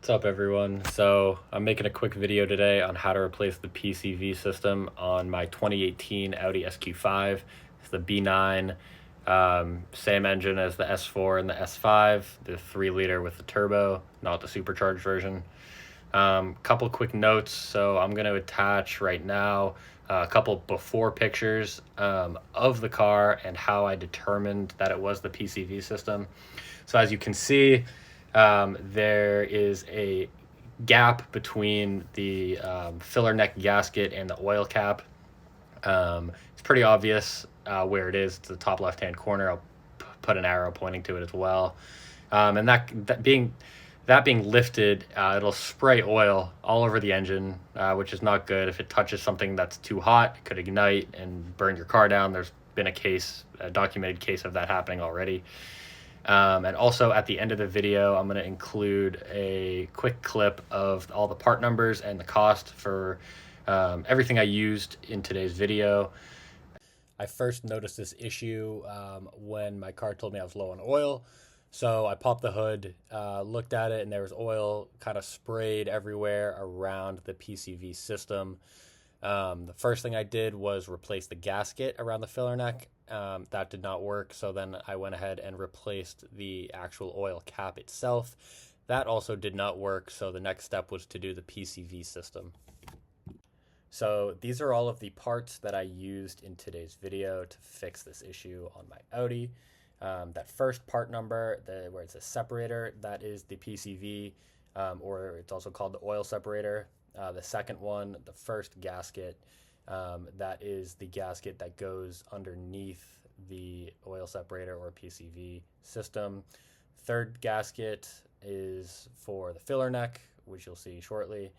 What's up, everyone? So I'm making a quick video today on how to replace the PCV system on my 2018 Audi SQ5. It's the B9, same engine as the S4 and the S5, the 3-liter with the turbo, not the supercharged version. Couple quick notes. So I'm going to attach right now a couple before pictures of the car and how I determined that it was the PCV system. So as you can see, there is a gap between the filler neck gasket and the oil cap. It's pretty obvious where it is. It's the top left-hand corner. I'll put an arrow pointing to it as well. And that being lifted, it'll spray oil all over the engine, which is not good. If it touches something that's too hot, it could ignite and burn your car down. There's been a documented case of that happening already. And also at the end of the video, I'm going to include a quick clip of all the part numbers and the cost for everything I used in today's video. I first noticed this issue when my car told me I was low on oil. So I popped the hood, looked at it, and there was oil kind of sprayed everywhere around the PCV system. The first thing I did was replace the gasket around the filler neck. That did not work, so then I went ahead and replaced the actual oil cap itself. That also did not work, so the next step was to do the PCV system. So these are all of the parts that I used in today's video to fix this issue on my Audi. That first part number, where it says separator, that is the PCV, or it's also called the oil separator. The second one, the first gasket, that is the gasket that goes underneath the oil separator or PCV system. Third gasket is for the filler neck, which you'll see shortly.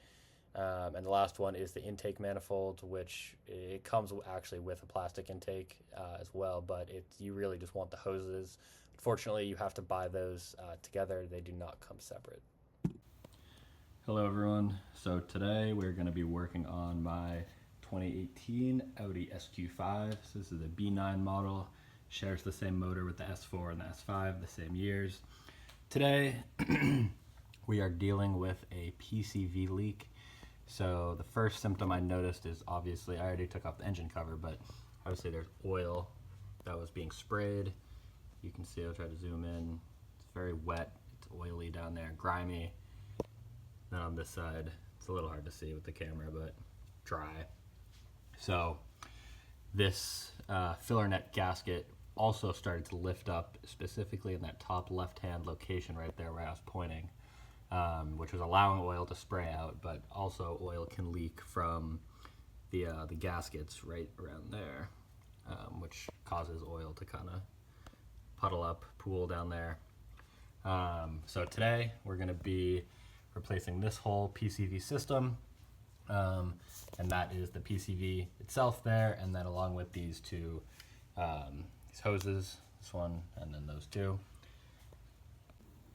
And the last one is the intake manifold, which it comes actually with a plastic intake as well, but you really just want the hoses. Unfortunately, you have to buy those together. They do not come separate. Hello everyone. So today we're going to be working on my 2018 Audi SQ5. So this is a B9 model. Shares the same motor with the S4 and the S5, the same years. Today we are dealing with a PCV leak. So the first symptom I noticed is, obviously I already took off the engine cover, but obviously there's oil that was being sprayed. You can see, I'll try to zoom in. It's very wet, it's oily down there, grimy. Then on this side, it's a little hard to see with the camera, but dry. So this filler neck gasket also started to lift up, specifically in that top left-hand location right there where I was pointing, which was allowing oil to spray out, but also oil can leak from the gaskets right around there, which causes oil to kind of puddle up, pool down there. So today we're going to be replacing this whole PCV system, and that is the PCV itself there, and then along with these two these hoses, this one and then those two.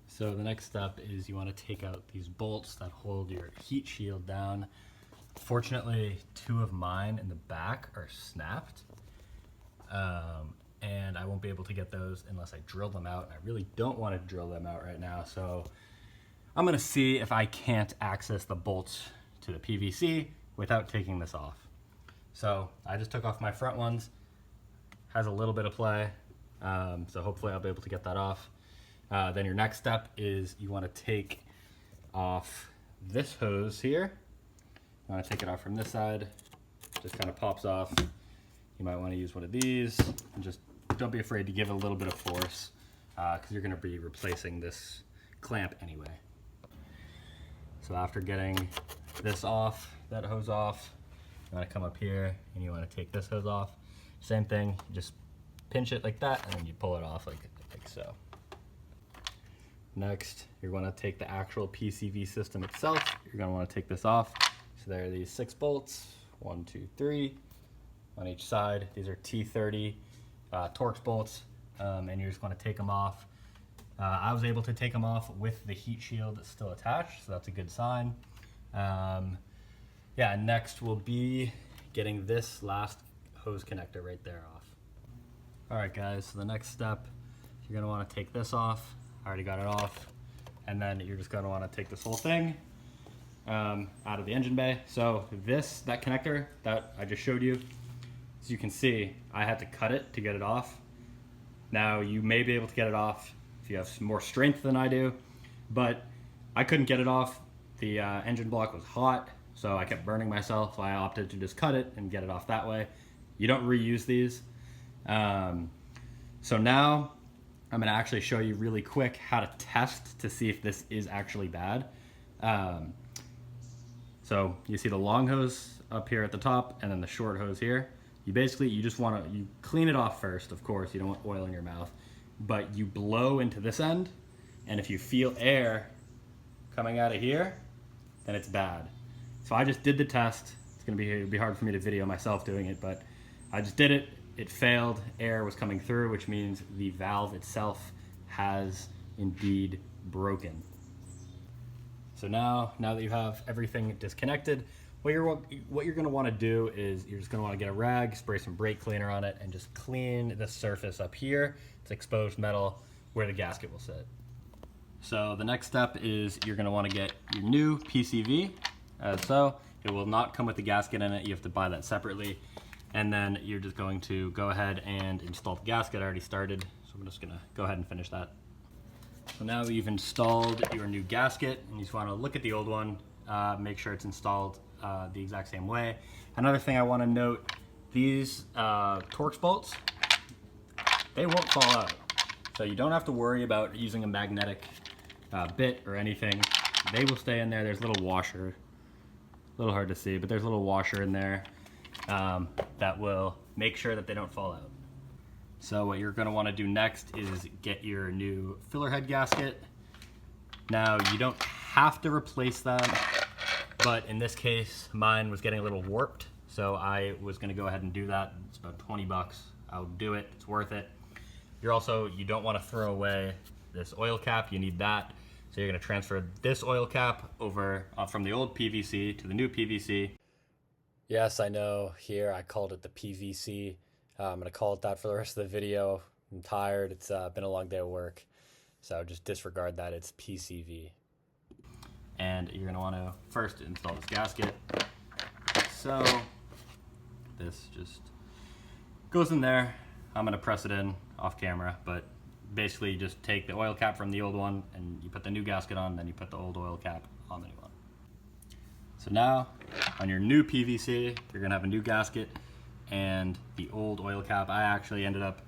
So the next step is you want to take out these bolts that hold your heat shield down. Fortunately, two of mine in the back are snapped, and I won't be able to get those unless I drill them out, and I really don't want to drill them out right now. So I'm going to see if I can't access the bolts to the PVC without taking this off. So I just took off my front ones. Has a little bit of play, so hopefully I'll be able to get that off. Then your next step is you want to take off this hose here. You want to take it off from this side. Just kind of pops off. You might want to use one of these, and just don't be afraid to give it a little bit of force, because you're going to be replacing this clamp anyway. So after getting this off, that hose off, you want to come up here and you want to take this hose off. Same thing, you just pinch it like that and then you pull it off like so. Next, you're going to take the actual PCV system itself. You're going to want to take this off. So there are these 6 bolts, 1, 2, 3 on each side. These are T30 Torx bolts, and you're just going to take them off. I was able to take them off with the heat shield still attached, so that's a good sign. Yeah, next will be getting this last hose connector right there off. All right guys, so the next step, you're gonna wanna take this off. I already got it off. and then you're just going to want to take this whole thing out of the engine bay. So that connector that I just showed you, as you can see, I had to cut it to get it off. Now you may be able to get it off if you have some more strength than I do, but I couldn't get it off. The engine block was hot, so I kept burning myself, so I opted to just cut it and get it off that way. You don't reuse these. So now I'm gonna actually show you really quick how to test to see if this is actually bad. So you see the long hose up here at the top and then the short hose here. You just wanna, you clean it off first, of course, you don't want oil in your mouth, but you blow into this end, and if you feel air coming out of here, then it's bad. So I just did the test. It'd be hard for me to video myself doing it, but I just did it. It failed. Air was coming through, which means the valve itself has indeed broken. So now that you have everything disconnected, what you're going to want to do is you're just going to want to get a rag, spray some brake cleaner on it, and just clean the surface up here. It's exposed metal where the gasket will sit. So the next step is you're going to want to get your new PCV. So it will not come with the gasket in it. You have to buy that separately. And then you're just going to go ahead and install the gasket. I already started, so I'm just going to go ahead and finish that. So now you've installed your new gasket, and you just want to look at the old one, make sure it's installed the exact same way. Another thing I want to note, these Torx bolts, they won't fall out. So you don't have to worry about using a magnetic bit or anything. They will stay in there. There's a little washer, a little hard to see, but there's a little washer in there that will make sure that they don't fall out. So what you're going to want to do next is get your new filler head gasket. Now you don't have to replace them, but in this case mine was getting a little warped, so I was going to go ahead and do that. It's about 20 bucks. I'll do it. It's worth it. You don't want to throw away this oil cap. You need that. So you're going to transfer this oil cap over from the old PVC to the new PVC. Yes, I know, here I called it the PVC. I'm going to call it that for the rest of the video. I'm tired. It's been a long day of work. So just disregard that. It's PCV. And you're going to want to first install this gasket. So this just goes in there. I'm going to press it in off camera, but basically you just take the oil cap from the old one and you put the new gasket on, then you put the old oil cap on the new one. So now on your new PVC, you're going to have a new gasket and the old oil cap. I actually ended up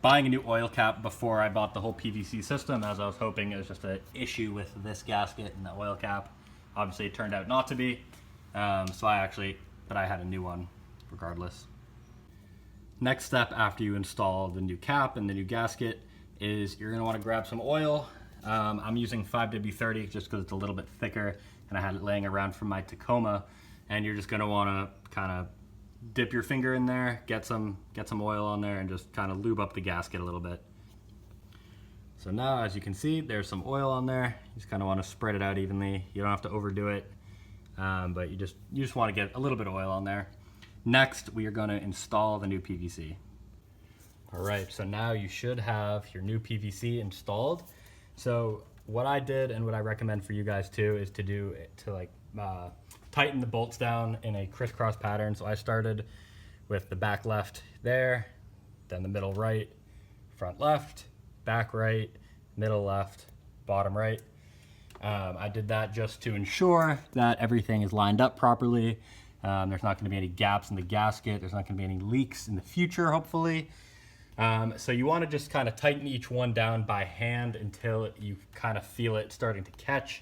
buying a new oil cap before I bought the whole PVC system, as I was hoping it was just an issue with this gasket and the oil cap. Obviously it turned out not to be, but I had a new one regardless. Next step after you install the new cap and the new gasket is you're going to want to grab some oil. I'm using 5W30 just because it's a little bit thicker and I had it laying around from my Tacoma, and you're just going to want to kind of dip your finger in there, get some oil on there, and just kind of lube up the gasket a little bit. So now, as you can see, there's some oil on there. You just kind of want to spread it out evenly. You don't have to overdo it, but you just want to get a little bit of oil on there. Next, we are going to install the new PVC. All right, so now you should have your new PVC installed. So what I did and what I recommend for you guys too is to tighten the bolts down in a crisscross pattern. So I started with the back left there, then the middle right, front left, back right, middle left, bottom right. I did that just to ensure that everything is lined up properly. There's not going to be any gaps in the gasket. There's not going to be any leaks in the future, hopefully. So you want to just kind of tighten each one down by hand until you kind of feel it starting to catch.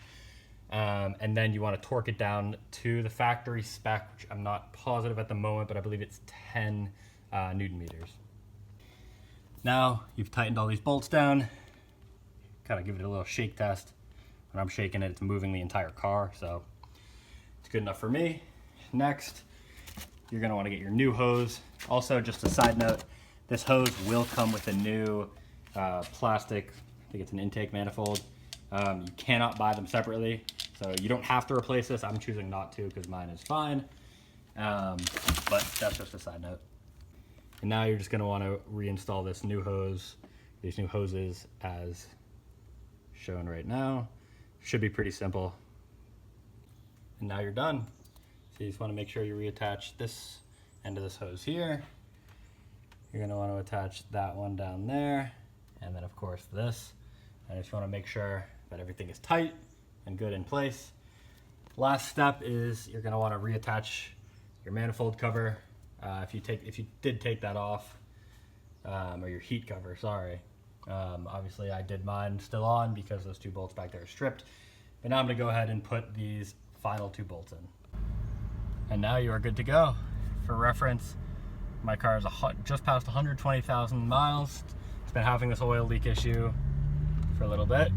And then you want to torque it down to the factory spec, which I'm not positive at the moment, but I believe it's 10 Newton meters. Now you've tightened all these bolts down, kind of give it a little shake test. When I'm shaking it, it's moving the entire car, so it's good enough for me. Next, you're going to want to get your new hose. Also, just a side note, this hose will come with a new plastic, I think it's an intake manifold. You cannot buy them separately, so you don't have to replace this. I'm choosing not to because mine is fine, but that's just a side note. And now you're just going to want to reinstall this new hose, these new hoses as shown right now. should be pretty simple. And now you're done. So you just want to make sure you reattach this end of this hose here. You're going to want to attach that one down there, and then of course this. And just want to make sure that everything is tight and good in place. Last step is you're going to want to reattach your manifold cover. If you did take that off, or your heat cover, sorry. Obviously I did mine still on because those 2 bolts back there are stripped. But now I'm going to go ahead and put these final 2 bolts in. And now you are good to go. For reference, my car is just past 120,000 miles. It's been having this oil leak issue for a little bit.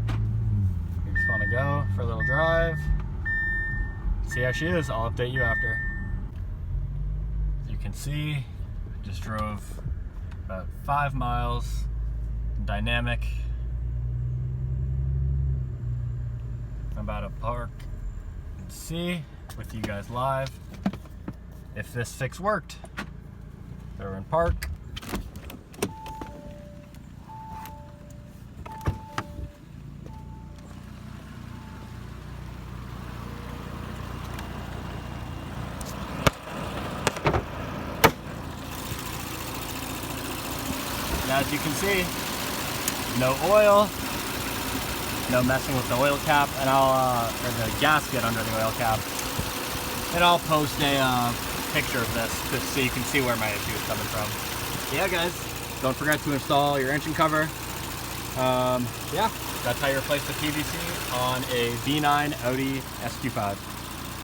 You just want to go for a little drive. See how she is. I'll update you after. As you can see, I just drove about 5 miles. Dynamic. I'm about to park and see with you guys live if this fix worked. They're in park. Now, as you can see, no oil, no messing with the oil cap, and or the gasket under the oil cap. And I'll post a picture of this just so you can see where my issue is coming from. Yeah, guys, don't forget to install your engine cover. Yeah, that's how you replace the PVC on a B9 Audi SQ5.